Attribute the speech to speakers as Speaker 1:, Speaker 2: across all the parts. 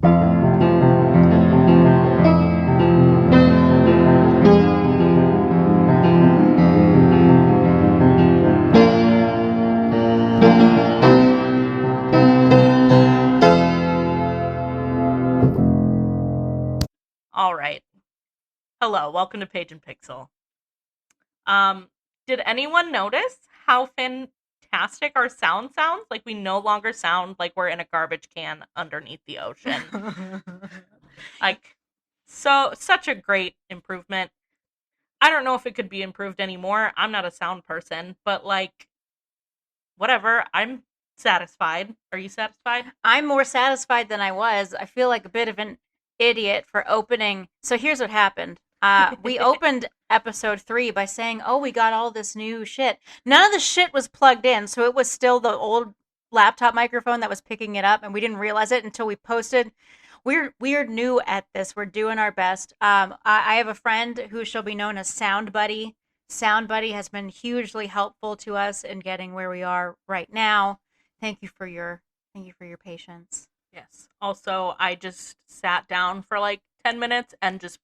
Speaker 1: All right. Hello, welcome to Page and Pixel. Um, did anyone notice how fantastic our sound sounds? Like we no longer sound like we're in a garbage can underneath the ocean. Like such a great improvement. I don't know if it could be improved anymore. I'm not a sound person, but like whatever. I'm satisfied. Are you satisfied?
Speaker 2: I'm more satisfied than I was. I feel like a bit of an idiot for opening. So here's what happened. We opened episode 3 by saying, "Oh, we got all this new shit." None of the shit was plugged in, so it was still the old laptop microphone that was picking it up, and we didn't realize it until we posted. We're new at this. We're doing our best. I have a friend who shall be known as Sound Buddy. Sound Buddy has been hugely helpful to us in getting where we are right now. Thank you for your patience.
Speaker 1: Yes. Also, I just sat down for like 10 minutes and just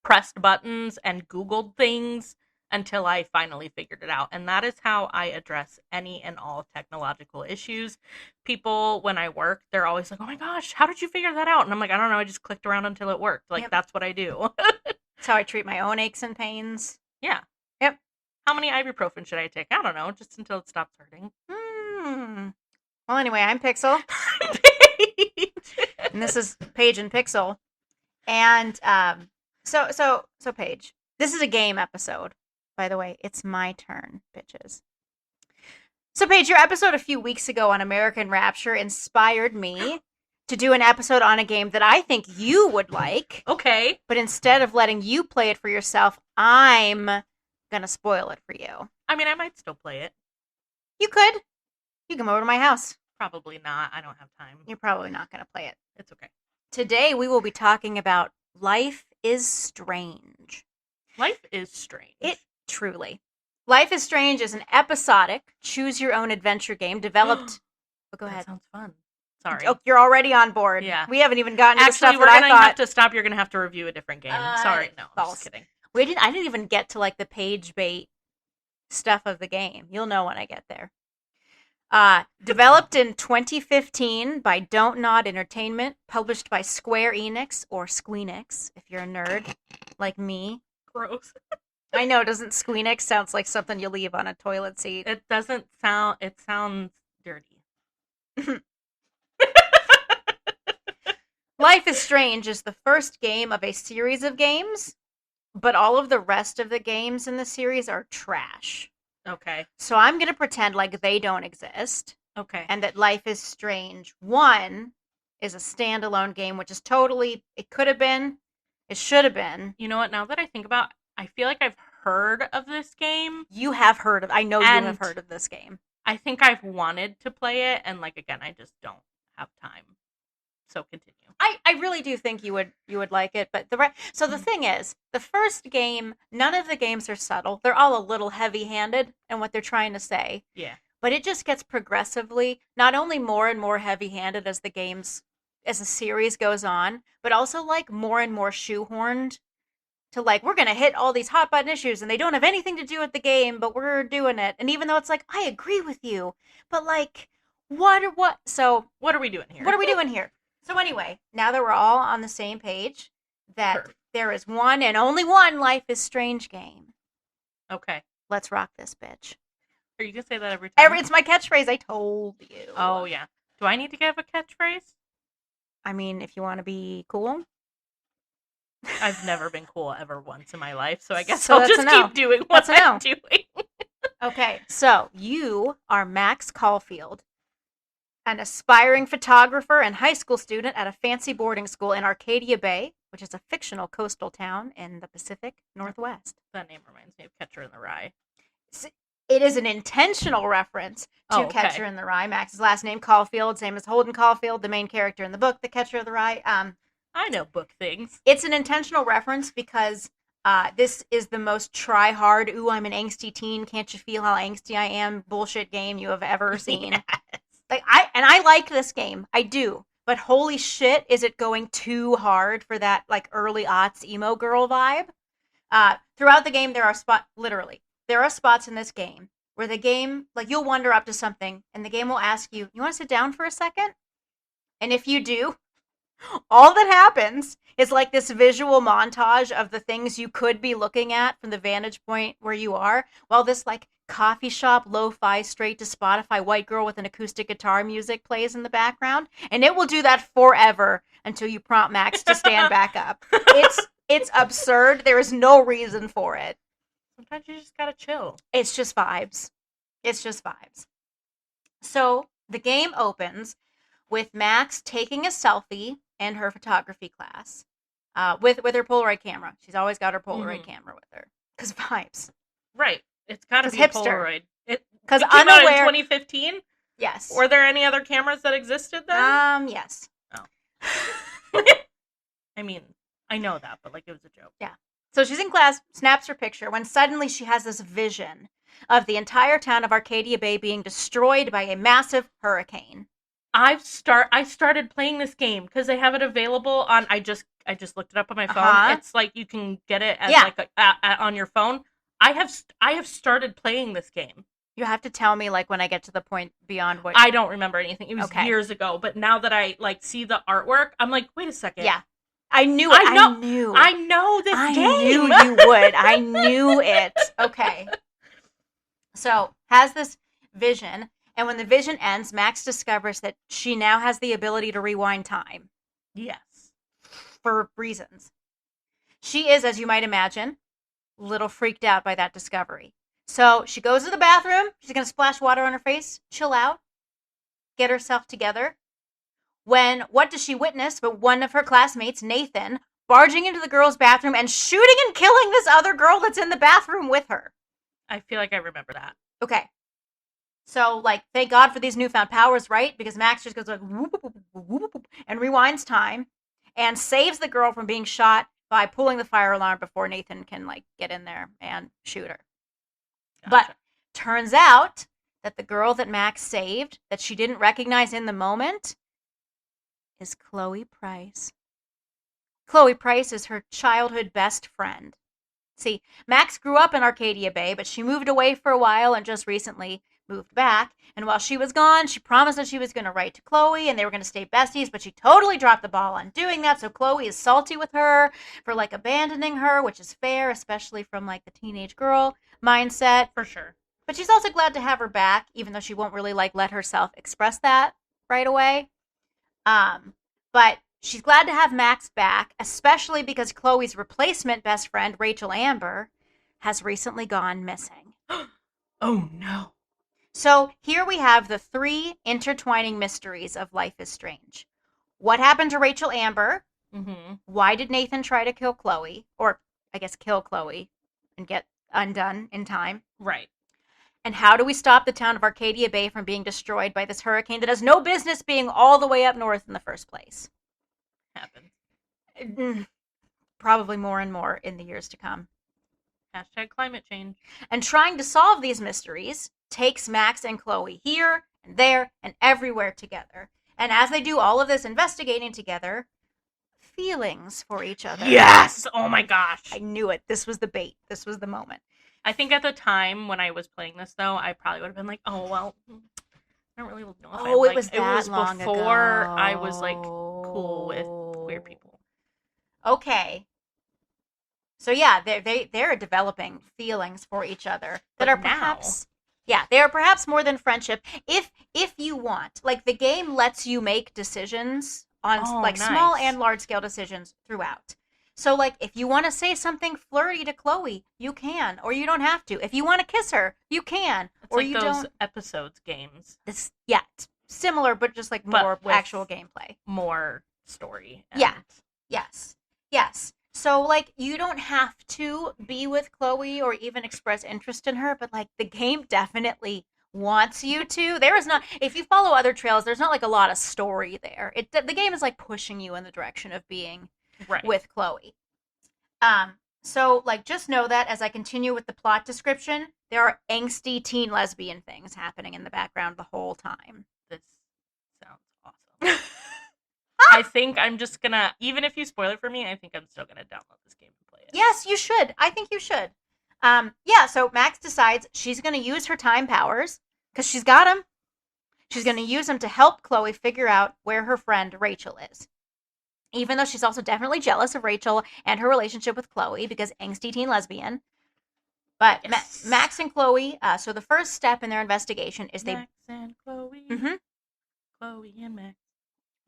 Speaker 1: pressed buttons and Googled things until I finally figured it out. And that is how I address any and all technological issues. People, when I work, they're always like, oh my gosh, how did you figure that out? And I'm like, I don't know. I just clicked around until it worked. Like, that's what I do.
Speaker 2: That's how I treat my own aches and pains.
Speaker 1: Yeah.
Speaker 2: Yep.
Speaker 1: How many ibuprofen should I take? I don't know. Just until it stops hurting.
Speaker 2: Well, anyway, I'm Pixel. And this is Paige and Pixel. And so Paige, this is a game episode. By the way, it's my turn, bitches. So Paige, your episode a few weeks ago on American Rapture inspired me to do an episode on a game that I think you would like.
Speaker 1: Okay.
Speaker 2: But instead of letting you play it for yourself, I'm gonna spoil it for you.
Speaker 1: I mean, I might still play it.
Speaker 2: You could. You come over to my house.
Speaker 1: Probably not. I don't have time.
Speaker 2: You're probably not gonna play it.
Speaker 1: It's okay.
Speaker 2: Today we will be talking about Life is Strange.
Speaker 1: Life is strange.
Speaker 2: It truly. Life is Strange is an episodic, choose-your-own-adventure game developed... Oh, go ahead.
Speaker 1: That sounds fun. Sorry.
Speaker 2: Oh, you're already on board.
Speaker 1: Yeah.
Speaker 2: We haven't even gotten to the stuff
Speaker 1: we're
Speaker 2: that
Speaker 1: gonna
Speaker 2: I thought...
Speaker 1: have to stop. You're going to have to review a different game. Sorry. No, I'm just kidding.
Speaker 2: I didn't even get to, like, the page bait stuff of the game. You'll know when I get there. Developed in 2015 by Don't Nod Entertainment, published by Square Enix, or Squeenix, if you're a nerd like me.
Speaker 1: Gross.
Speaker 2: I know, doesn't Squeenix sounds like something you leave on a toilet seat?
Speaker 1: It doesn't sound, it sounds dirty.
Speaker 2: Life is Strange is the first game of a series of games, but all of the rest of the games in the series are trash.
Speaker 1: Okay.
Speaker 2: So I'm going to pretend like they don't exist.
Speaker 1: Okay.
Speaker 2: And that Life is Strange 1 is a standalone game, which is totally, it could have been, it should have been.
Speaker 1: You know what, now that I think about, I feel like I've heard of this game.
Speaker 2: You have heard of, I know you have heard of this game.
Speaker 1: I think I've wanted to play it, and like, again, I just don't have time. So continue.
Speaker 2: I really do think you would like it, but so the thing is, the first game, none of the games are subtle. They're all a little heavy-handed in what they're trying to say.
Speaker 1: Yeah.
Speaker 2: But it just gets progressively not only more and more heavy-handed as the series goes on, but also like more and more shoehorned to like, we're going to hit all these hot button issues and they don't have anything to do with the game, but we're doing it. And even though it's like, I agree with you, but like, so
Speaker 1: what are we doing here?
Speaker 2: What are we doing here? So anyway, now that we're all on the same page, that there is one and only one Life is Strange game.
Speaker 1: Okay.
Speaker 2: Let's rock this bitch.
Speaker 1: Are you going to say that every time?
Speaker 2: It's my catchphrase, I told you.
Speaker 1: Oh, yeah. Do I need to give a catchphrase?
Speaker 2: I mean, if you want to be cool.
Speaker 1: I've never been cool ever once in my life, so I guess I'll just keep doing what I'm doing.
Speaker 2: Okay, so you are Max Caulfield, an aspiring photographer and high school student at a fancy boarding school in Arcadia Bay, which is a fictional coastal town in the Pacific Northwest.
Speaker 1: That name reminds me of Catcher in the Rye.
Speaker 2: It is an intentional reference to Catcher in the Rye. Max's last name, Caulfield, same as Holden Caulfield, the main character in the book, The Catcher in the Rye.
Speaker 1: I know book things.
Speaker 2: It's an intentional reference because this is the most try-hard, ooh, I'm an angsty teen, can't you feel how angsty I am, bullshit game you have ever seen.
Speaker 1: Yes.
Speaker 2: Like I like this game. I do. but holy shit, is it going too hard for that like early aughts emo girl vibe? Throughout the game, there are spots in this game where the game, like you'll wander up to something and the game will ask you, you want to sit down for a second? And if you do, all that happens is like this visual montage of the things you could be looking at from the vantage point where you are, while this like coffee shop lo-fi straight to Spotify white girl with an acoustic guitar music plays in the background, and it will do that forever until you prompt Max to stand back up. It's absurd. There is no reason for it.
Speaker 1: Sometimes you just gotta chill.
Speaker 2: It's just vibes. It's just vibes. So the game opens with Max taking a selfie in her photography class with her Polaroid camera. She's always got her Polaroid camera with her. Because vibes.
Speaker 1: Right. It's gotta be
Speaker 2: hipster.
Speaker 1: a Polaroid.
Speaker 2: Because
Speaker 1: it came out in 2015?
Speaker 2: Yes.
Speaker 1: Were there any other cameras that existed then?
Speaker 2: Yes.
Speaker 1: Oh. I mean, I know that, but like it was a joke.
Speaker 2: Yeah. So she's in class, snaps her picture, when suddenly she has this vision of the entire town of Arcadia Bay being destroyed by a massive hurricane.
Speaker 1: I started playing this game because they have it available on. I just looked it up on my phone. It's like you can get it as like on your phone. I have started playing this game.
Speaker 2: You have to tell me like when I get to the point beyond what
Speaker 1: I don't remember anything. It was years ago, but now that I like see the artwork, I'm like, wait a second.
Speaker 2: Yeah. I knew it. I
Speaker 1: know this game.
Speaker 2: I knew you would. I knew it. Okay. So, has this vision, and when the vision ends, Max discovers that she now has the ability to rewind time.
Speaker 1: Yes.
Speaker 2: For reasons. She is, as you might imagine, a little freaked out by that discovery. So, she goes to the bathroom. She's going to splash water on her face, chill out, get herself together. What does she witness but one of her classmates, Nathan, barging into the girl's bathroom and shooting and killing this other girl that's in the bathroom with her?
Speaker 1: I feel like I remember that.
Speaker 2: Okay. So, like, thank God for these newfound powers, right? Because Max just goes like, whoop, whoop, whoop, whoop, whoop, and rewinds time and saves the girl from being shot by pulling the fire alarm before Nathan can, like, get in there and shoot her. Gotcha. But turns out that the girl that Max saved, that she didn't recognize in the moment, is Chloe Price. Chloe Price is her childhood best friend. See, Max grew up in Arcadia Bay, but she moved away for a while and just recently moved back. And while she was gone, she promised that she was going to write to Chloe and they were going to stay besties, but she totally dropped the ball on doing that. So Chloe is salty with her for like abandoning her, which is fair, especially from like the teenage girl mindset.
Speaker 1: For sure.
Speaker 2: But she's also glad to have her back, even though she won't really like let herself express that right away. But she's glad to have Max back, especially because Chloe's replacement best friend, Rachel Amber, has recently gone missing.
Speaker 1: Oh, no.
Speaker 2: So here we have the three intertwining mysteries of Life is Strange. What happened to Rachel Amber?
Speaker 1: Mm-hmm.
Speaker 2: Why did Nathan try to kill Chloe? Or, I guess, kill Chloe and get undone in time.
Speaker 1: Right.
Speaker 2: And how do we stop the town of Arcadia Bay from being destroyed by this hurricane that has no business being all the way up north in the first place?
Speaker 1: Happen.
Speaker 2: Probably more and more in the years to come.
Speaker 1: Hashtag climate change.
Speaker 2: And trying to solve these mysteries takes Max and Chloe here and there and everywhere together. And as they do all of this investigating together, feelings for each other.
Speaker 1: Yes! Oh my gosh.
Speaker 2: I knew it. This was the bait. This was the moment.
Speaker 1: I think at the time when I was playing this, though, I probably would have been like, oh, well, I don't really know if I like
Speaker 2: it was that
Speaker 1: it was
Speaker 2: long
Speaker 1: before
Speaker 2: ago.
Speaker 1: I was, like, cool with queer people.
Speaker 2: Okay. So, yeah, they're developing feelings for each other that are perhaps... Yeah, they are perhaps more than friendship. If you want. Like, the game lets you make decisions on, small and large-scale decisions throughout. So, like, if you want to say something flirty to Chloe, you can, or you don't have to. If you want to kiss her, you can,
Speaker 1: it's
Speaker 2: or
Speaker 1: like
Speaker 2: you
Speaker 1: those
Speaker 2: don't.
Speaker 1: Episodes games.
Speaker 2: It's similar, but just like more actual gameplay,
Speaker 1: more story.
Speaker 2: Yeah. Yes. So, like, you don't have to be with Chloe or even express interest in her, but like the game definitely wants you to. There is not, if you follow other trails, there's not like a lot of story there. The game is like pushing you in the direction of being with Chloe. So, like, just know that as I continue with the plot description, there are angsty teen lesbian things happening in the background the whole time.
Speaker 1: This sounds awesome. I think I'm just gonna, even if you spoil it for me, I think I'm still gonna download this game and play it.
Speaker 2: Yes, you should. I think you should. Yeah, so Max decides she's going to use her time powers, because she's got them. She's going to use them to help Chloe figure out where her friend Rachel is. Even though she's also definitely jealous of Rachel and her relationship with Chloe, because angsty teen lesbian. But
Speaker 1: Yes.
Speaker 2: Max and Chloe, so the first step in their investigation is
Speaker 1: Max and Chloe.
Speaker 2: Mhm.
Speaker 1: Chloe and Max.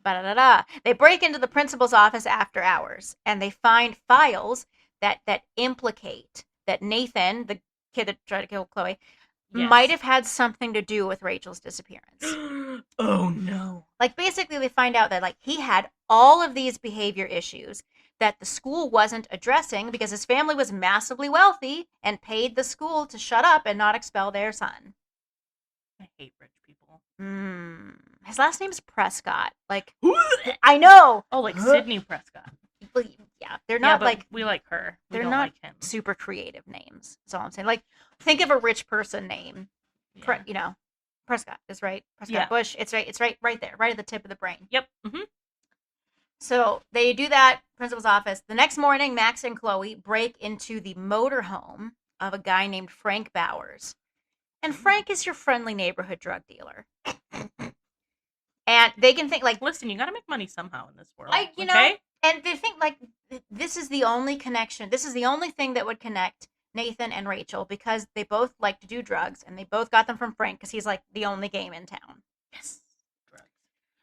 Speaker 2: Ba-da-da-da. They break into the principal's office after hours, and they find files that implicate that Nathan, the kid that tried to kill Chloe,
Speaker 1: Yes.
Speaker 2: might have had something to do with Rachel's disappearance.
Speaker 1: Oh no.
Speaker 2: Like, basically, they find out that, like, he had all of these behavior issues that the school wasn't addressing because his family was massively wealthy and paid the school to shut up and not expel their son.
Speaker 1: I hate rich people.
Speaker 2: His last name's Prescott. Like, I know.
Speaker 1: Oh, like Sydney Prescott.
Speaker 2: Yeah, they're not like,
Speaker 1: we like her.
Speaker 2: They're not
Speaker 1: like him.
Speaker 2: super creative names. That's all I'm saying. Like, think of a rich person name.
Speaker 1: Yeah.
Speaker 2: Prescott is right. Prescott
Speaker 1: Yeah.
Speaker 2: Bush. It's right there, right at the tip of the brain.
Speaker 1: Yep. Mm-hmm.
Speaker 2: So they do that. Principal's office. The next morning, Max and Chloe break into the motorhome of a guy named Frank Bowers, and Frank is your friendly neighborhood drug dealer. And they can think like,
Speaker 1: listen, you got to make money somehow in this world.
Speaker 2: know, and they think like this is the only connection. This is the only thing that would connect Nathan and Rachel, because they both like to do drugs, and they both got them from Frank because he's like the only game in town.
Speaker 1: Yes. Drugs.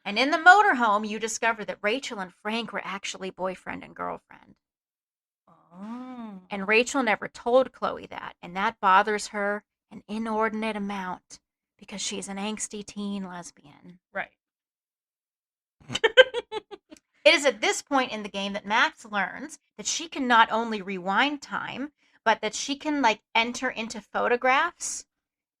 Speaker 2: And in the motorhome, you discover that Rachel and Frank were actually boyfriend and girlfriend.
Speaker 1: Oh.
Speaker 2: And Rachel never told Chloe that, and that bothers her an inordinate amount because she's an angsty teen lesbian.
Speaker 1: Right.
Speaker 2: It is at this point in the game that Max learns that she can not only rewind time, but that she can like enter into photographs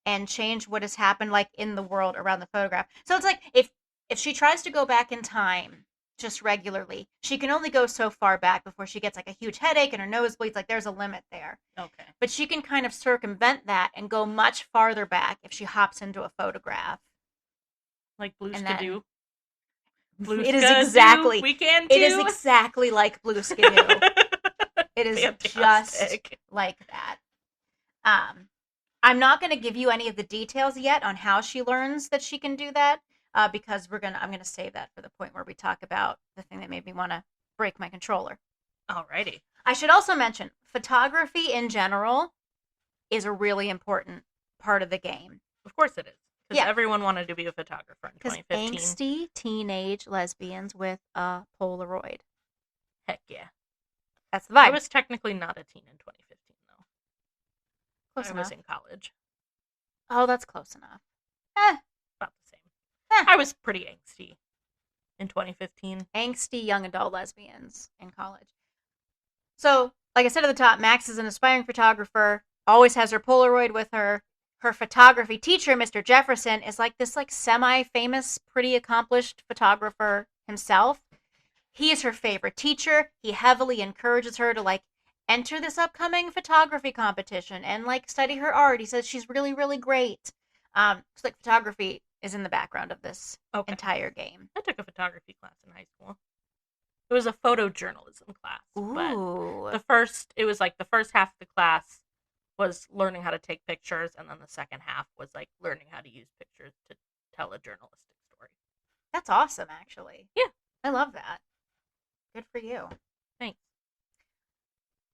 Speaker 2: and change what has happened like in the world around the photograph. So it's like if she tries to go back in time just regularly, she can only go so far back before she gets like a huge headache and her nose bleeds. Like, there's a limit there.
Speaker 1: Okay.
Speaker 2: But she can kind of circumvent that and go much farther back if she hops into a photograph.
Speaker 1: Like Blue Skidoo.
Speaker 2: It is exactly.
Speaker 1: We can too.
Speaker 2: It is exactly like Blue Skidoo. It is
Speaker 1: fantastic.
Speaker 2: Just like that. I'm not going to give you any of the details yet on how she learns that she can do that, because I'm going to save that for the point where we talk about the thing that made me want to break my controller.
Speaker 1: Alrighty.
Speaker 2: I should also mention photography in general is a really important part of the game.
Speaker 1: Of course it is. Because everyone wanted to be a photographer in 2015.
Speaker 2: Angsty teenage lesbians with a Polaroid.
Speaker 1: Heck yeah.
Speaker 2: That's the vibe.
Speaker 1: I was technically not a teen in 2015, though.
Speaker 2: Close enough.
Speaker 1: I was in college.
Speaker 2: Oh, that's close enough.
Speaker 1: About the same. I was pretty angsty in 2015.
Speaker 2: Angsty young adult lesbians in college. So, like I said at the top, Max is an aspiring photographer, always has her Polaroid with her. Her photography teacher, Mr. Jefferson, is like this like semi-famous, pretty accomplished photographer himself. He is her favorite teacher. He heavily encourages her to like enter this upcoming photography competition and like study her art. He says she's really, really great. So like photography is in the background of this entire game.
Speaker 1: I took a photography class in high school. It was a photojournalism class.
Speaker 2: Ooh.
Speaker 1: But it was like the first half of the class was learning how to take pictures, and then the second half was like learning how to use pictures to tell a journalistic story.
Speaker 2: That's awesome, actually.
Speaker 1: Yeah.
Speaker 2: I love that. Good for you.
Speaker 1: Thanks.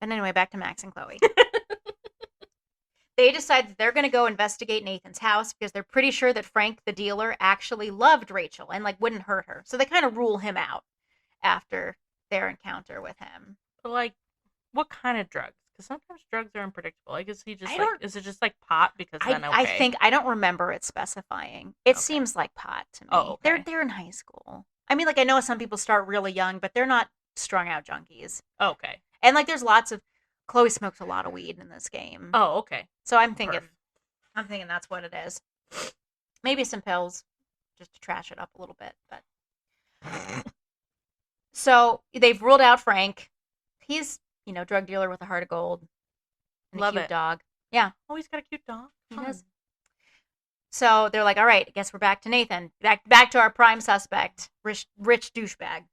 Speaker 2: And anyway, back to Max and Chloe. They decide that they're going to go investigate Nathan's house because they're pretty sure that Frank, the dealer, actually loved Rachel and like wouldn't hurt her. So they kind of rule him out after their encounter with him.
Speaker 1: But like, what kind of drugs? Because sometimes drugs are unpredictable. Like, is it just like pot? Because then okay.
Speaker 2: I don't remember it specifying. It seems like pot to me.
Speaker 1: Oh, okay.
Speaker 2: They're in high school. I mean, like, I know some people start really young, but they're not strung out junkies.
Speaker 1: Okay.
Speaker 2: And like, there's lots of Chloe smokes a lot of weed in this game.
Speaker 1: Oh, okay.
Speaker 2: So I'm thinking that's what it is. Maybe some pills, just to trash it up a little bit. But so they've ruled out Frank. He's drug dealer with a heart of gold. And
Speaker 1: Love
Speaker 2: a cute
Speaker 1: it.
Speaker 2: Dog. Yeah.
Speaker 1: Oh, he's got a cute dog.
Speaker 2: He does. So they're like, all right, I guess we're back to Nathan. Back to our prime suspect, rich douchebag.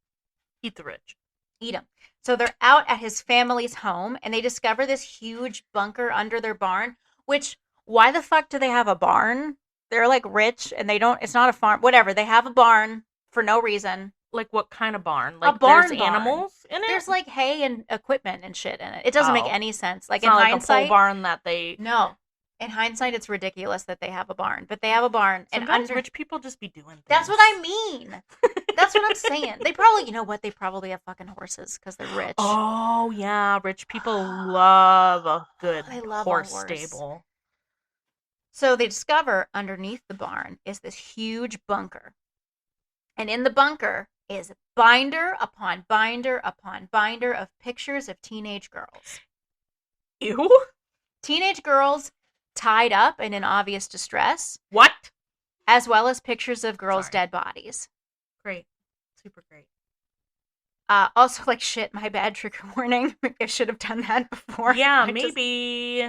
Speaker 1: Eat the rich.
Speaker 2: Eat them. So they're out at his family's home, and they discover this huge bunker under their barn. Which, why the fuck do they have a barn? They're like rich, and they don't. It's not a farm. Whatever. They have a barn for no reason.
Speaker 1: Like what kind of barn?
Speaker 2: A
Speaker 1: Like there's
Speaker 2: barn.
Speaker 1: animals in it?
Speaker 2: There's like hay and equipment and shit in it. It doesn't make
Speaker 1: Oh.
Speaker 2: any sense. Like
Speaker 1: It's
Speaker 2: in
Speaker 1: not like a
Speaker 2: hindsight,
Speaker 1: pole barn that they.
Speaker 2: no. In hindsight, it's ridiculous that they have a barn, but they have a barn.
Speaker 1: Sometimes
Speaker 2: and under
Speaker 1: rich people just be doing things.
Speaker 2: That's what I mean. That's what I'm saying. They probably, you know what? They probably have fucking horses because they're rich.
Speaker 1: Oh yeah, rich people love a good
Speaker 2: They love a
Speaker 1: horse
Speaker 2: horse.
Speaker 1: stable.
Speaker 2: So they discover underneath the barn is this huge bunker. And in the bunker is binder upon binder upon binder of pictures of teenage girls.
Speaker 1: Ew.
Speaker 2: Teenage girls tied up and in obvious distress,
Speaker 1: What?
Speaker 2: as well as pictures of girls'
Speaker 1: Sorry.
Speaker 2: dead bodies.
Speaker 1: Great. Super great.
Speaker 2: Also, like, shit, my bad, trigger warning. Maybe I should have done that before.
Speaker 1: Yeah,
Speaker 2: I just-
Speaker 1: maybe.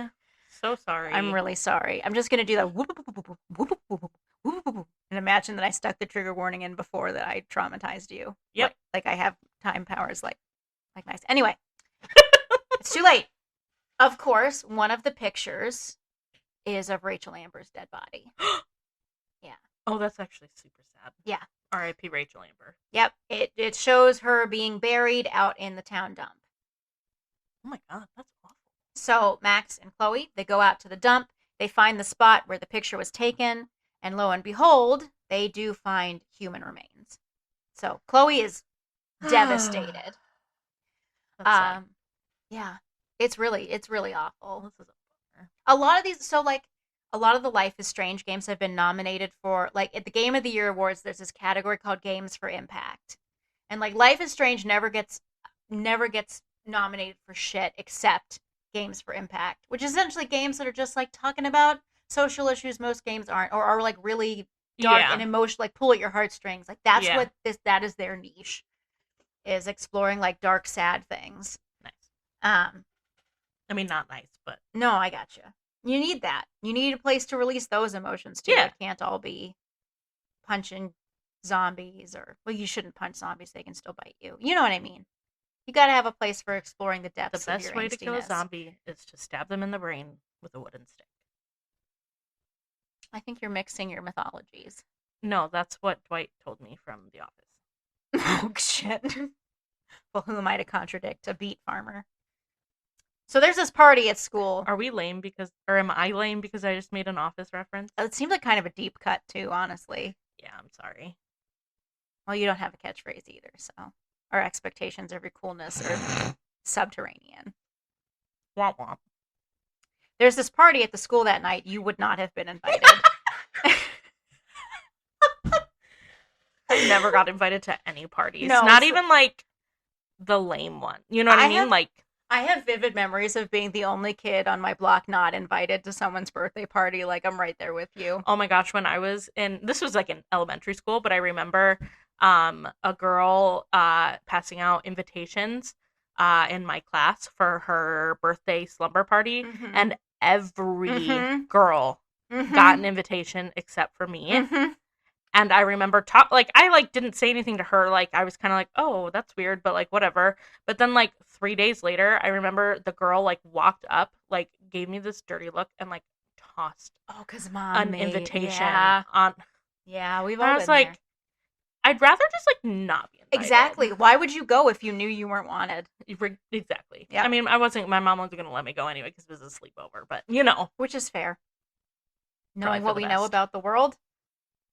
Speaker 1: So sorry.
Speaker 2: I'm really sorry. I'm just going to do that. Whoop, whoop, whoop, whoop, whoop, whoop, whoop, whoop, whoop. And imagine that I stuck the trigger warning in before that I traumatized you.
Speaker 1: Yep.
Speaker 2: Like I have time powers like nice. Anyway, it's too late. Of course, one of the pictures is of Rachel Amber's dead body.
Speaker 1: Oh, that's actually super sad.
Speaker 2: Yeah.
Speaker 1: R.I.P. Rachel Amber.
Speaker 2: Yep. It shows her being buried out in the town dump.
Speaker 1: Oh my god, that's awful.
Speaker 2: So Max and Chloe, they go out to the dump. They find the spot where the picture was taken. And lo and behold, they do find human remains. So Chloe is devastated.
Speaker 1: That's sad.
Speaker 2: Yeah, it's really
Speaker 1: Oh,
Speaker 2: awful.
Speaker 1: this is a bummer.
Speaker 2: A lot of these, so like a lot of the Life is Strange games have been nominated for, like, at the Game of the Year awards. There's this category called Games for Impact, and like Life is Strange never gets nominated for shit except Games for Impact, which is essentially games that are just like talking about social issues most games aren't, or are like really dark
Speaker 1: Yeah.
Speaker 2: and emotional, like pull at your heartstrings. Like that's
Speaker 1: Yeah.
Speaker 2: what that is their niche, is exploring like dark, sad things.
Speaker 1: Nice.
Speaker 2: I
Speaker 1: mean, not nice, but
Speaker 2: No, I gotcha. You need that. You need a place to release those emotions too.
Speaker 1: Yeah.
Speaker 2: It can't all be punching zombies, or, well, you shouldn't punch zombies. They can still bite you. You know what I mean? You got to have a place for exploring the
Speaker 1: the
Speaker 2: depths of
Speaker 1: best
Speaker 2: your
Speaker 1: way to kill a
Speaker 2: angstiness.
Speaker 1: zombie is to stab them in the brain with a wooden stick.
Speaker 2: I think you're mixing your mythologies.
Speaker 1: No, that's what Dwight told me from The Office.
Speaker 2: Oh, shit. Well, who am I to contradict a beet farmer? So there's this party at school.
Speaker 1: Are we lame because, or am I lame because I just made an Office reference?
Speaker 2: It seemed like kind of a deep cut too, honestly.
Speaker 1: Yeah, I'm sorry.
Speaker 2: Well, you don't have a catchphrase either, so our expectations of your coolness are subterranean.
Speaker 1: Womp womp.
Speaker 2: There's this party at the school that night. You would not have been invited.
Speaker 1: I never got invited to any parties.
Speaker 2: No,
Speaker 1: Not
Speaker 2: so-
Speaker 1: even like the lame one. You know what I mean?
Speaker 2: have-
Speaker 1: Like,
Speaker 2: I have vivid memories of being the only kid on my block not invited to someone's birthday party. Like, I'm right there with you.
Speaker 1: oh my gosh, when I was in, this was like in elementary school, but I remember a girl passing out invitations in my class for her birthday slumber party,
Speaker 2: Mhm.
Speaker 1: and every
Speaker 2: Mhm.
Speaker 1: girl
Speaker 2: Mhm.
Speaker 1: got an invitation except for me.
Speaker 2: Mhm.
Speaker 1: And I remember I didn't say anything to her. Like, I was kind of like, oh, that's weird, but like whatever. But then like 3 days later, I remember the girl like walked up, like gave me this dirty look, and like tossed
Speaker 2: Oh, because mom
Speaker 1: an
Speaker 2: made-
Speaker 1: invitation
Speaker 2: Yeah,
Speaker 1: on.
Speaker 2: yeah, we've
Speaker 1: And
Speaker 2: all
Speaker 1: I was
Speaker 2: been
Speaker 1: like,
Speaker 2: there.
Speaker 1: I'd rather just like not be invited.
Speaker 2: Exactly. Why would you go if you knew you weren't wanted?
Speaker 1: Exactly.
Speaker 2: Yep.
Speaker 1: I mean, my mom wasn't gonna let me go anyway because it was a sleepover. But you know,
Speaker 2: Which is fair.
Speaker 1: Probably
Speaker 2: Knowing
Speaker 1: for
Speaker 2: what
Speaker 1: the
Speaker 2: we know
Speaker 1: best.
Speaker 2: about the world,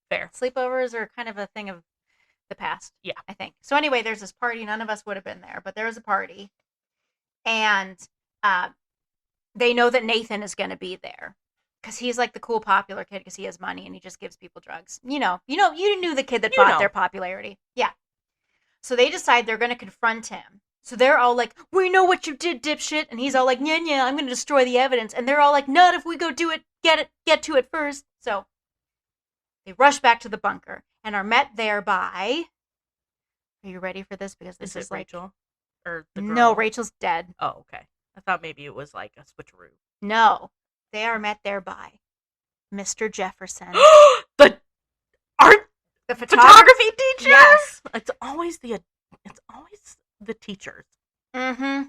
Speaker 1: fair.
Speaker 2: sleepovers are kind of a thing of the past.
Speaker 1: Yeah.
Speaker 2: I think. So anyway, there's this party. None of us would have been there, but there was a party, and they know that Nathan is going to be there because he's like the cool, popular kid because he has money and he just gives people drugs. You knew the kid that
Speaker 1: You
Speaker 2: bought
Speaker 1: know.
Speaker 2: their popularity. Yeah. So they decide they're going to confront him. So they're all like, "We know what you did, dipshit," and he's all like, "Yeah, yeah, I'm going to destroy the evidence." And they're all like, "Not if we go do it. Get to it first." So they rush back to the bunker and are met there by. Are you ready for this? Because this
Speaker 1: Is
Speaker 2: is
Speaker 1: it
Speaker 2: like,
Speaker 1: Rachel or the girl?
Speaker 2: no, Rachel's dead.
Speaker 1: Oh, okay. I thought maybe it was like a switcheroo.
Speaker 2: No, they are met there by Mr. Jefferson,
Speaker 1: the art
Speaker 2: the
Speaker 1: photography teacher.
Speaker 2: Yes.
Speaker 1: It's always the teachers.
Speaker 2: Mm-hmm.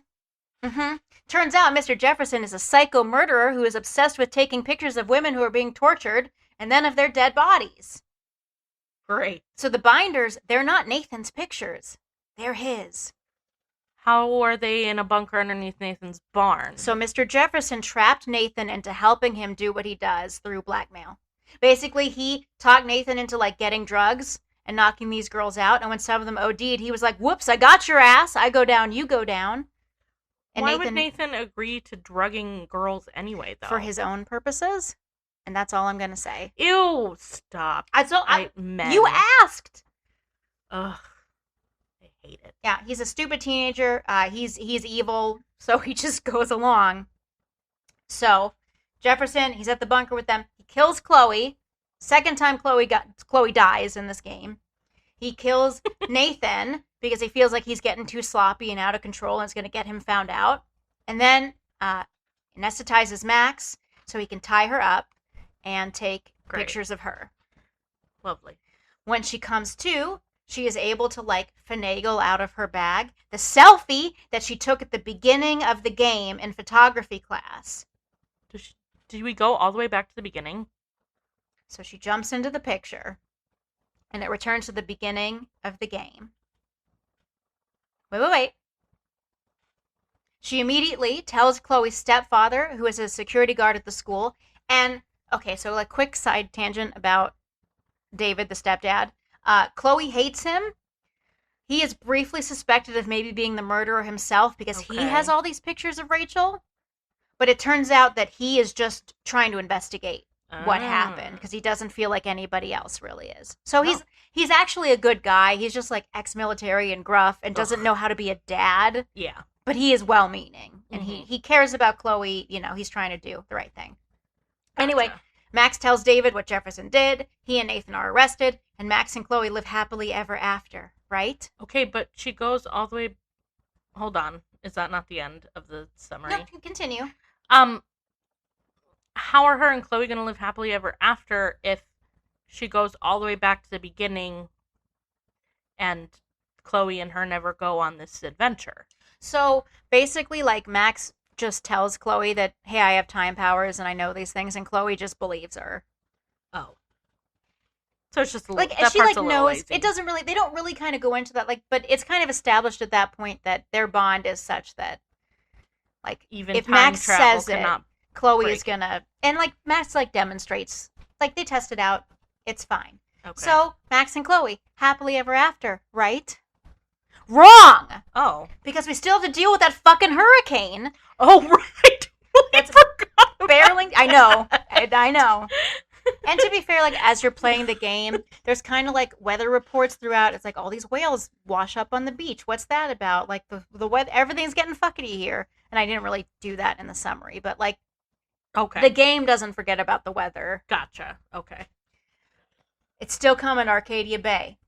Speaker 2: Mm-hmm. Turns out Mr. Jefferson is a psycho murderer who is obsessed with taking pictures of women who are being tortured and then of their dead bodies.
Speaker 1: Great.
Speaker 2: So the binders, they're not Nathan's pictures. They're his.
Speaker 1: How are they in a bunker underneath Nathan's barn?
Speaker 2: So Mr. Jefferson trapped Nathan into helping him do what he does through blackmail. Basically, he talked Nathan into like getting drugs and knocking these girls out. And when some of them OD'd, he was like, "Whoops, I got your ass. I go down, you go down." And
Speaker 1: Why would Nathan agree to drugging girls anyway, though?
Speaker 2: For his own purposes. And that's all I'm going to say.
Speaker 1: Ew, stop. Men.
Speaker 2: You asked.
Speaker 1: Ugh. I hate it.
Speaker 2: Yeah, he's a stupid teenager. He's evil, so he just goes along. So, Jefferson, he's at the bunker with them. He kills Chloe. Second time Chloe dies in this game. He kills Nathan because he feels like he's getting too sloppy and out of control and it's going to get him found out. And then anesthetizes Max so he can tie her up and take pictures of her.
Speaker 1: Lovely.
Speaker 2: When she comes to, she is able to like finagle out of her bag the selfie that she took at the beginning of the game in photography class.
Speaker 1: Did we go all the way back to the beginning?
Speaker 2: So she jumps into the picture and it returns to the beginning of the game. Wait. She immediately tells Chloe's stepfather, who is a security guard at the school, and, okay, so like quick side tangent about David, the stepdad. Chloe hates him. He is briefly suspected of maybe being the murderer himself because he has all these pictures of Rachel. But it turns out that he is just trying to investigate what happened because he doesn't feel like anybody else really is. So he's actually a good guy. He's just like ex-military and gruff and doesn't know how to be a dad.
Speaker 1: Yeah.
Speaker 2: But he is well-meaning. And he cares about Chloe. You know, he's trying to do the right thing. Gotcha. Anyway, Max tells David what Jefferson did. He and Nathan are arrested. And Max and Chloe live happily ever after, right?
Speaker 1: Okay, but she goes all the way... Hold on. Is that not the end of the summary?
Speaker 2: No, continue.
Speaker 1: How are her and Chloe going to live happily ever after if she goes all the way back to the beginning and Chloe and her never go on this adventure?
Speaker 2: So basically, like, Max just tells Chloe that, hey, I have time powers and I know these things, and Chloe just believes her.
Speaker 1: Oh. So it's just
Speaker 2: like she like knows lazy. It doesn't really, they don't really kind of go into that, like, but it's kind of established at that point that their bond is such that, like, even if Max says it, Chloe is gonna, and like Max like demonstrates, like they test it out, it's fine. Okay. So Max and Chloe happily ever after, right? Wrong.
Speaker 1: Oh,
Speaker 2: because we still have to deal with that fucking hurricane.
Speaker 1: Oh, right.
Speaker 2: That's barreling. I know. I know. And to be fair, like as you're playing the game, there's kind of like weather reports throughout. It's like all these whales wash up on the beach. What's that about? Like the weather, everything's getting fuckety here. And I didn't really do that in the summary, but like, okay, the game doesn't forget about the weather.
Speaker 1: Gotcha. Okay.
Speaker 2: It's still coming, Arcadia Bay.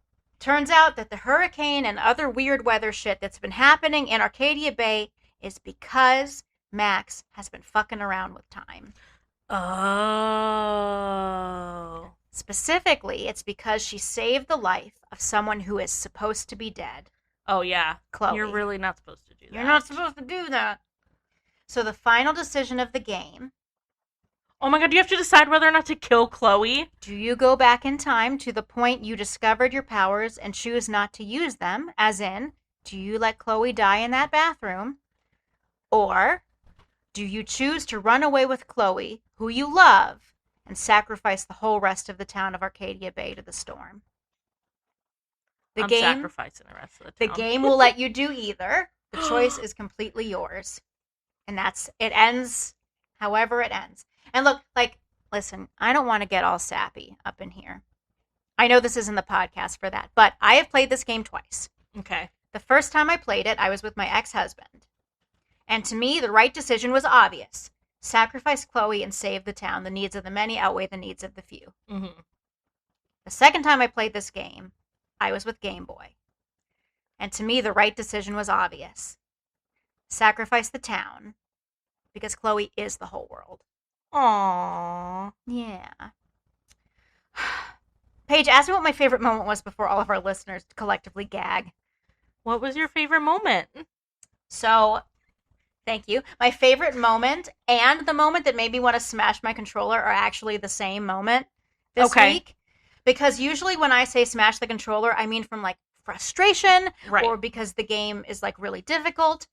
Speaker 2: Turns out that the hurricane and other weird weather shit that's been happening in Arcadia Bay is because Max has been fucking around with time.
Speaker 1: Oh.
Speaker 2: Specifically, it's because she saved the life of someone who is supposed to be dead.
Speaker 1: Oh, yeah.
Speaker 2: Chloe.
Speaker 1: You're really not supposed to do that.
Speaker 2: You're not supposed to do that. So the final decision of the game...
Speaker 1: Oh my god, do you have to decide whether or not to kill Chloe?
Speaker 2: Do you go back in time to the point you discovered your powers and choose not to use them? As in, do you let Chloe die in that bathroom? Or do you choose to run away with Chloe, who you love, and sacrifice the whole rest of the town of Arcadia Bay to the storm?
Speaker 1: I'm sacrificing the rest of the town.
Speaker 2: The game will let you do either. The choice is completely yours. And it ends however it ends. And look, like, listen, I don't want to get all sappy up in here. I know this isn't the podcast for that, but I have played this game twice.
Speaker 1: Okay.
Speaker 2: The first time I played it, I was with my ex-husband. And to me, the right decision was obvious. Sacrifice Chloe and save the town. The needs of the many outweigh the needs of the few.
Speaker 1: Mm-hmm.
Speaker 2: The second time I played this game, I was with Game Boy. And to me, the right decision was obvious. Sacrifice the town, because Chloe is the whole world.
Speaker 1: Aww.
Speaker 2: Yeah. Paige, ask me what my favorite moment was before all of our listeners collectively gag.
Speaker 1: What was your favorite moment?
Speaker 2: So, thank you. My favorite moment and the moment that made me want to smash my controller are actually the same moment this
Speaker 1: Okay.
Speaker 2: week. Because usually when I say smash the controller, I mean from like frustration
Speaker 1: Right.
Speaker 2: or because the game is like really difficult.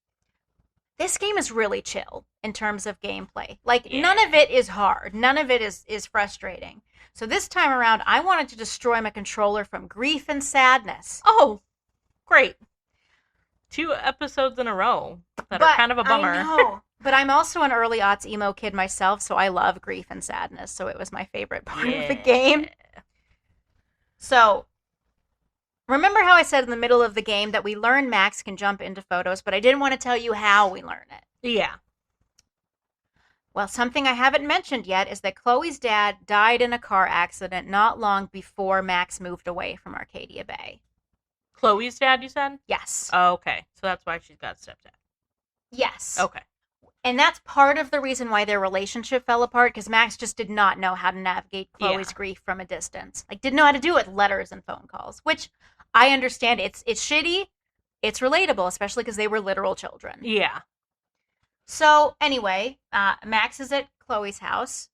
Speaker 2: This game is really chill in terms of gameplay. Like none of
Speaker 1: Yeah.
Speaker 2: it is hard. None of it is frustrating. So this time around, I wanted to destroy my controller from grief and sadness.
Speaker 1: Oh, great. 2 episodes in a row that are
Speaker 2: But
Speaker 1: kind of a
Speaker 2: I
Speaker 1: bummer.
Speaker 2: know. But I'm also an early aughts emo kid myself, so I love grief and sadness. So it was my favorite part of the game.
Speaker 1: Yeah.
Speaker 2: So remember how I said in the middle of the game that we learn Max can jump into photos, but I didn't want to tell you how we learn it.
Speaker 1: Yeah.
Speaker 2: Well, something I haven't mentioned yet is that Chloe's dad died in a car accident not long before Max moved away from Arcadia Bay.
Speaker 1: Chloe's dad, you said?
Speaker 2: Yes.
Speaker 1: Oh, okay. So that's why she's got a stepdad.
Speaker 2: Yes.
Speaker 1: Okay.
Speaker 2: And that's part of the reason why their relationship fell apart, because Max just did not know how to navigate Chloe's grief from a distance. Like, didn't know how to do it with letters and phone calls, which I understand. It's shitty. It's relatable, especially because they were literal children.
Speaker 1: Yeah.
Speaker 2: So, anyway, Max is at Chloe's house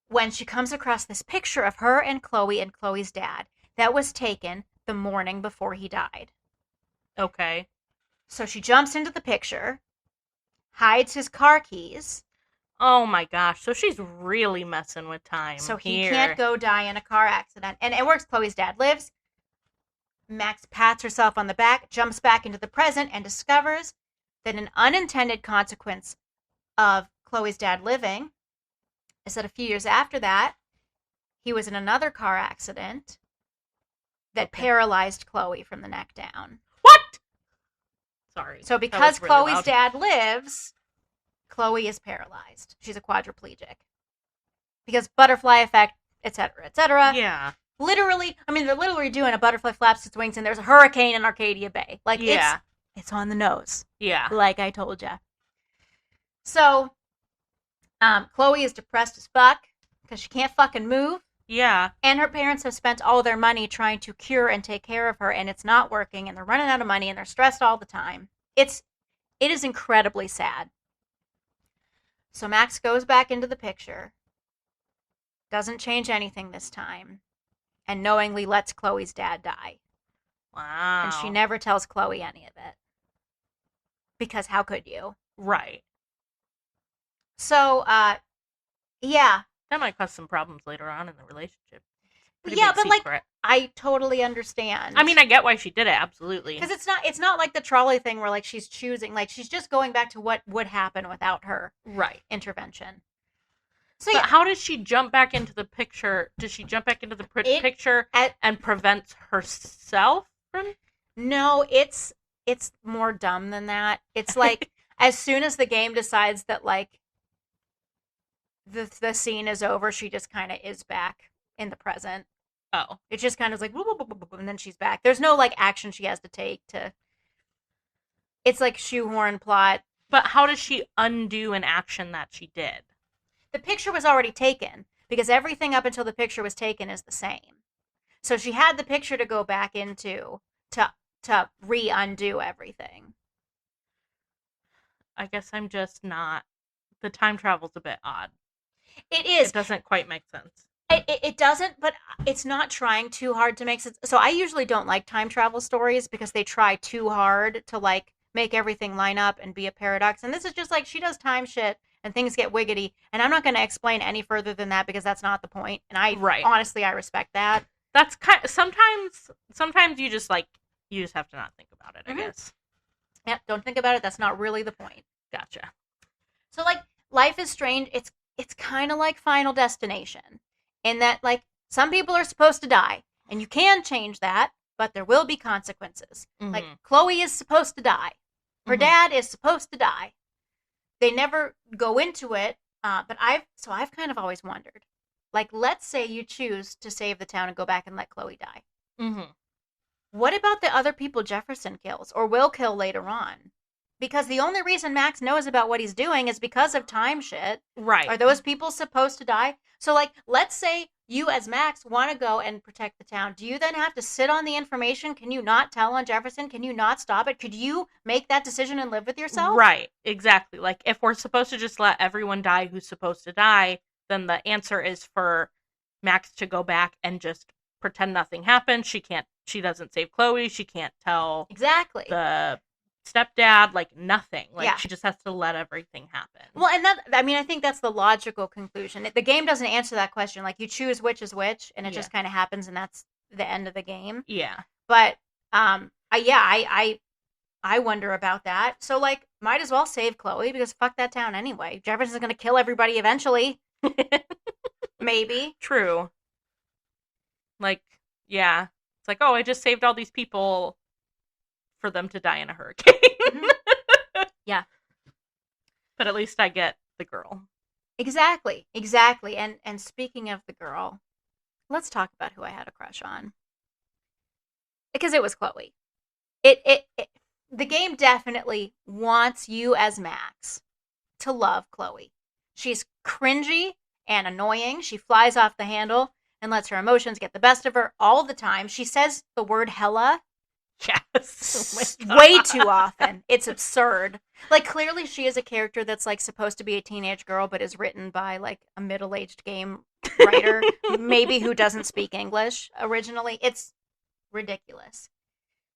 Speaker 2: when she comes across this picture of her and Chloe's dad that was taken the morning before he died.
Speaker 1: Okay.
Speaker 2: So she jumps into the picture, hides his car keys,
Speaker 1: Oh my gosh. So she's really messing with time.
Speaker 2: so he
Speaker 1: here.
Speaker 2: can't go die in a car accident. And it works. Chloe's dad lives. Max pats herself on the back, jumps back into the present, and discovers that an unintended consequence of Chloe's dad living is that a few years after that, he was in another car accident that paralyzed Chloe from the neck down.
Speaker 1: What? Sorry.
Speaker 2: So because
Speaker 1: really
Speaker 2: Chloe's
Speaker 1: loud.
Speaker 2: dad lives, Chloe is paralyzed. She's a quadriplegic. Because butterfly effect, etc., etc.
Speaker 1: Yeah.
Speaker 2: Literally, I mean, they're literally doing a butterfly flaps its wings and there's a hurricane in Arcadia Bay. Like,
Speaker 1: Yeah.
Speaker 2: it's on the nose.
Speaker 1: Yeah.
Speaker 2: Like I told ya. So, Chloe is depressed as fuck because she can't fucking move.
Speaker 1: Yeah.
Speaker 2: And her parents have spent all their money trying to cure and take care of her, and it's not working, and they're running out of money, and they're stressed all the time. It is incredibly sad. So Max goes back into the picture, doesn't change anything this time, and knowingly lets Chloe's dad die.
Speaker 1: Wow.
Speaker 2: And she never tells Chloe any of it. Because how could you?
Speaker 1: Right.
Speaker 2: So, yeah.
Speaker 1: That might cause some problems later on in the relationship. Pretty
Speaker 2: Yeah,
Speaker 1: big
Speaker 2: but
Speaker 1: secret.
Speaker 2: like, I totally understand.
Speaker 1: I mean, I get why she did it, absolutely.
Speaker 2: because it's not like the trolley thing where like she's choosing, like she's just going back to what would happen without her
Speaker 1: Right.
Speaker 2: intervention. So
Speaker 1: But
Speaker 2: yeah,
Speaker 1: how does she jump back into the picture? Does she jump back into the picture and prevent herself from?
Speaker 2: no, it's more dumb than that. It's like as soon as the game decides that like the scene is over, she just kind of is back in the present.
Speaker 1: Oh.
Speaker 2: It just kind of is like whoop, whoop, whoop, whoop, and then she's back. There's no like action she has to take to. It's like shoehorn plot.
Speaker 1: But how does she undo an action that she did?
Speaker 2: The picture was already taken because everything up until the picture was taken is the same. So she had the picture to go back into to re-undo everything.
Speaker 1: I guess I'm just not. The time travel's a bit odd.
Speaker 2: It is.
Speaker 1: It doesn't quite make sense.
Speaker 2: It doesn't, but it's not trying too hard to make sense. So I usually don't like time travel stories because they try too hard to like make everything line up and be a paradox. And this is just like she does time shit and things get wiggity. And I'm not going to explain any further than that because that's not the point. And honestly, I respect that.
Speaker 1: That's kind. Sometimes you just have to not think about it. I guess.
Speaker 2: Yeah, don't think about it. That's not really the point.
Speaker 1: Gotcha.
Speaker 2: So like Life is Strange, it's kind of like Final Destination in that like some people are supposed to die and you can change that, but there will be consequences.
Speaker 1: Mm-hmm.
Speaker 2: Like Chloe is supposed to die. Her dad is supposed to die. They never go into it, but I've kind of always wondered. Like let's say you choose to save the town and go back and let Chloe die.
Speaker 1: Mm-hmm.
Speaker 2: What about the other people Jefferson kills or will kill later on? Because the only reason Max knows about what he's doing is because of time shit.
Speaker 1: Right.
Speaker 2: Are those people supposed to die? So, like, let's say you as Max want to go and protect the town. Do you then have to sit on the information? Can you not tell on Jefferson? Can you not stop it? Could you make that decision and live with yourself?
Speaker 1: Right, exactly. Like, if we're supposed to just let everyone die who's supposed to die, then the answer is for Max to go back and just pretend nothing happened. She doesn't save Chloe. She can't tell
Speaker 2: Exactly.
Speaker 1: the stepdad, like, nothing. Like,
Speaker 2: Yeah.
Speaker 1: she just has to let everything happen.
Speaker 2: Well, and I think that's the logical conclusion. The game doesn't answer that question. Like, you choose which is which, and it just kind of happens, and that's the end of the game.
Speaker 1: Yeah.
Speaker 2: But, I wonder about that. So, like, might as well save Chloe because fuck that town anyway. Jefferson's going to kill everybody eventually. Maybe.
Speaker 1: True. Like, yeah. It's like, oh, I just saved all these people for them to die in a hurricane.
Speaker 2: Mm-hmm. Yeah.
Speaker 1: But at least I get the girl.
Speaker 2: Exactly. And speaking of the girl, let's talk about who I had a crush on. Because it was Chloe. The game definitely wants you as Max to love Chloe. She's cringy and annoying. She flies off the handle and lets her emotions get the best of her all the time. She says the word hella
Speaker 1: Yes.
Speaker 2: way too often. It's absurd. Like, clearly she is a character that's, like, supposed to be a teenage girl, but is written by, like, a middle-aged game writer, maybe who doesn't speak English originally. It's ridiculous.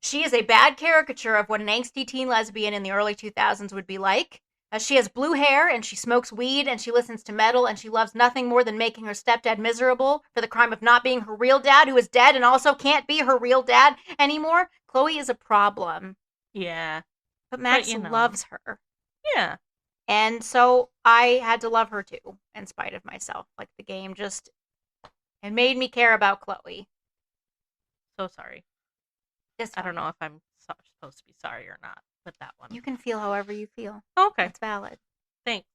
Speaker 2: She is a bad caricature of what an angsty teen lesbian in the early 2000s would be like. She has blue hair, and she smokes weed, and she listens to metal, and she loves nothing more than making her stepdad miserable for the crime of not being her real dad, who is dead and also can't be her real dad anymore. Chloe is a problem.
Speaker 1: Yeah.
Speaker 2: But Max loves her.
Speaker 1: Yeah.
Speaker 2: And so I had to love her too, in spite of myself. Like, the game just, it made me care about Chloe.
Speaker 1: So sorry. I don't know if I'm supposed to be sorry or not with that one.
Speaker 2: You can feel however you feel.
Speaker 1: Okay.
Speaker 2: It's valid.
Speaker 1: Thanks.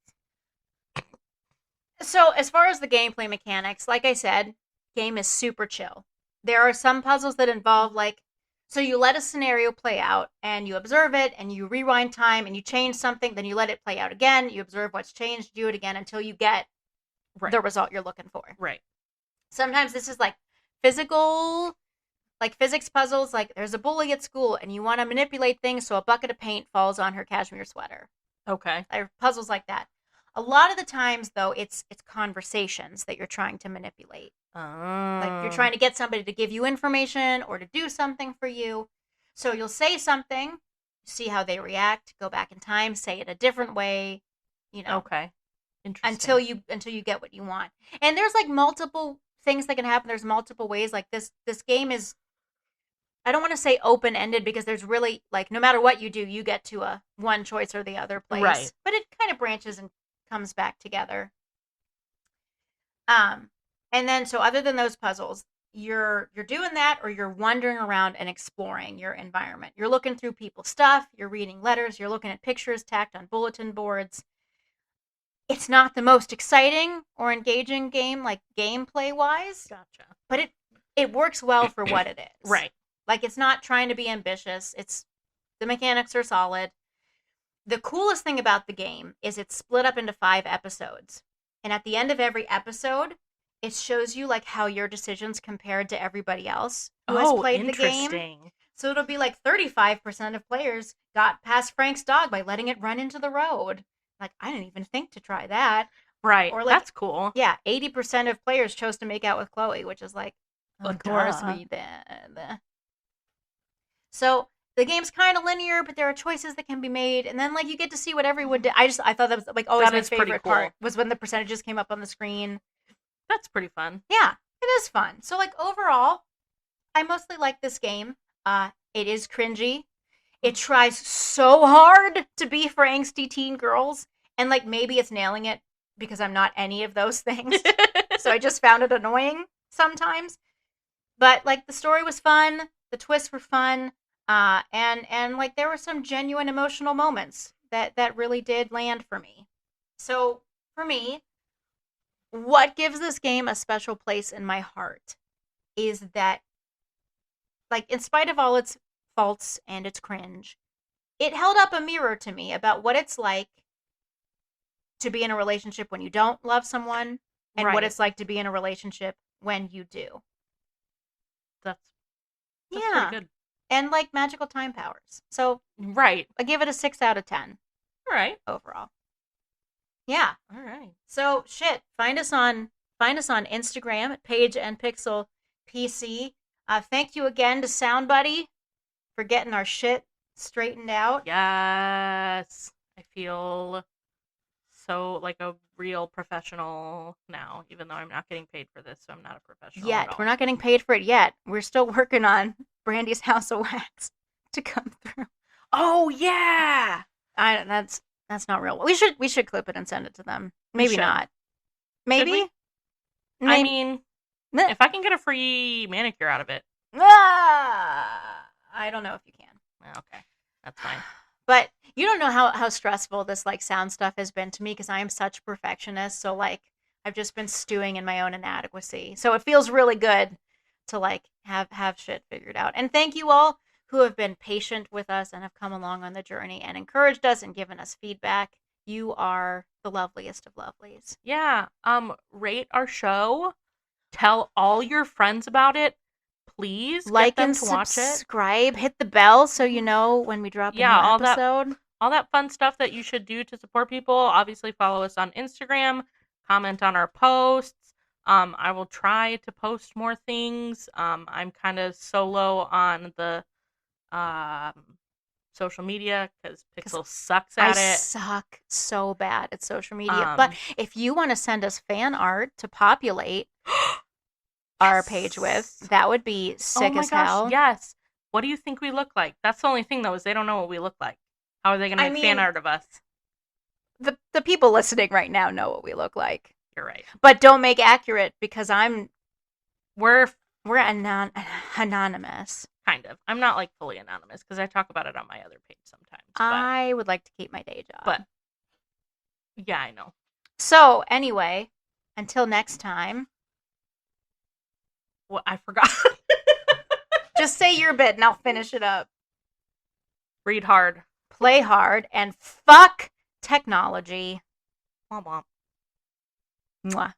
Speaker 2: So, as far as the gameplay mechanics, like I said, game is super chill. There are some puzzles that involve, like, so you let a scenario play out, and you observe it, and you rewind time, and you change something, then you let it play out again, you observe what's changed, do it again until you get the result you're looking for.
Speaker 1: Right.
Speaker 2: Sometimes this is, like, physical, like, physics puzzles, like, there's a bully at school, and you want to manipulate things so a bucket of paint falls on her cashmere sweater.
Speaker 1: Okay.
Speaker 2: Puzzles like that. A lot of the times, though, it's conversations that you're trying to manipulate. Like, you're trying to get somebody to give you information or to do something for you. So you'll say something, see how they react, go back in time, say it a different way, you know.
Speaker 1: Okay. Interesting.
Speaker 2: Until you get what you want. And there's, like, multiple things that can happen. There's multiple ways. Like, this game is, I don't want to say open-ended because there's really, like, no matter what you do, you get to a one choice or the other place.
Speaker 1: Right.
Speaker 2: But it kind of branches and comes back together. And then, so other than those puzzles, you're doing that, or you're wandering around and exploring your environment. You're looking through people's stuff, you're reading letters, you're looking at pictures tacked on bulletin boards. It's not the most exciting or engaging game, like, gameplay-wise.
Speaker 1: Gotcha.
Speaker 2: But it works well for what it is.
Speaker 1: Right.
Speaker 2: Like, it's not trying to be ambitious. The mechanics are solid. The coolest thing about the game is it's split up into 5 episodes. And at the end of every episode, it shows you, like, how your decisions compared to everybody else who has played the game. So it'll be like 35% of players got past Frank's dog by letting it run into the road. Like, I didn't even think to try that.
Speaker 1: Right.
Speaker 2: Or, like,
Speaker 1: that's cool.
Speaker 2: Yeah, 80% of players chose to make out with Chloe, which is like, of course we did. So the game's kind of linear, but there are choices that can be made, and then, like, you get to see what everyone did. I thought that was, like, always my favorite part was when the percentages came up on the screen.
Speaker 1: That's pretty fun.
Speaker 2: Yeah, it is fun. So, like, overall, I mostly like this game. It is cringy. It tries so hard to be for angsty teen girls, and, like, maybe it's nailing it because I'm not any of those things. So I just found it annoying sometimes. But, like, the story was fun, the twists were fun, and like, there were some genuine emotional moments that really did land for me. So, for me, what gives this game a special place in my heart is that, like, in spite of all its faults and its cringe, it held up a mirror to me about what it's like to be in a relationship when you don't love someone, and what it's like to be in a relationship when you do.
Speaker 1: That's pretty
Speaker 2: Yeah.
Speaker 1: good.
Speaker 2: And like magical time powers. So
Speaker 1: Right.
Speaker 2: I give it a 6 out of 10
Speaker 1: All right.
Speaker 2: overall. Yeah.
Speaker 1: All right.
Speaker 2: So shit. Find us on Instagram at Page and Pixel PC. Thank you again to Sound Buddy for getting our shit straightened out.
Speaker 1: Yes. I feel so like a real professional now, even though I'm not getting paid for this, so I'm not a professional at
Speaker 2: Yet. We're
Speaker 1: all.
Speaker 2: not getting paid for it yet. We're still working on Brandy's House of Wax to come through.
Speaker 1: Oh yeah.
Speaker 2: That's not real. We should clip it and send it to them.
Speaker 1: We
Speaker 2: Maybe
Speaker 1: should.
Speaker 2: not.
Speaker 1: Should we?
Speaker 2: Maybe.
Speaker 1: I mean, if I can get a free manicure out of it.
Speaker 2: I don't know if you can.
Speaker 1: Okay. That's fine.
Speaker 2: But you don't know how stressful this like sound stuff has been to me because I am such a perfectionist. So like I've just been stewing in my own inadequacy. So it feels really good to like have shit figured out. And thank you all who have been patient with us and have come along on the journey and encouraged us and given us feedback. You are the loveliest of lovelies.
Speaker 1: Yeah. Rate our show. Tell all your friends about it. Please
Speaker 2: Like
Speaker 1: get them
Speaker 2: and
Speaker 1: to watch it.
Speaker 2: subscribe. Hit the bell so you know when we drop a new episode.
Speaker 1: All that fun stuff that you should do to support people. Obviously, follow us on Instagram. Comment on our posts. I will try to post more things. I'm kind of solo on the social media because Pixel sucks at
Speaker 2: I
Speaker 1: it.
Speaker 2: suck so bad at social media. But if you want to send us fan art to populate our page with, that would be sick as hell.
Speaker 1: Yes. What do you think we look like? That's the only thing, though, is they don't know what we look like. How are they going to make fan art of us?
Speaker 2: The people listening right now know what we look like.
Speaker 1: You're right.
Speaker 2: But don't make accurate because
Speaker 1: we're
Speaker 2: anonymous.
Speaker 1: Kind of. I'm not like fully anonymous because I talk about it on my other page sometimes.
Speaker 2: I would like to keep my day job.
Speaker 1: But yeah, I know.
Speaker 2: So anyway, until next time.
Speaker 1: Well, I forgot.
Speaker 2: Just say your bit and I'll finish it up.
Speaker 1: Read hard.
Speaker 2: Play hard and fuck technology.
Speaker 1: Womp womp.
Speaker 2: Mwah.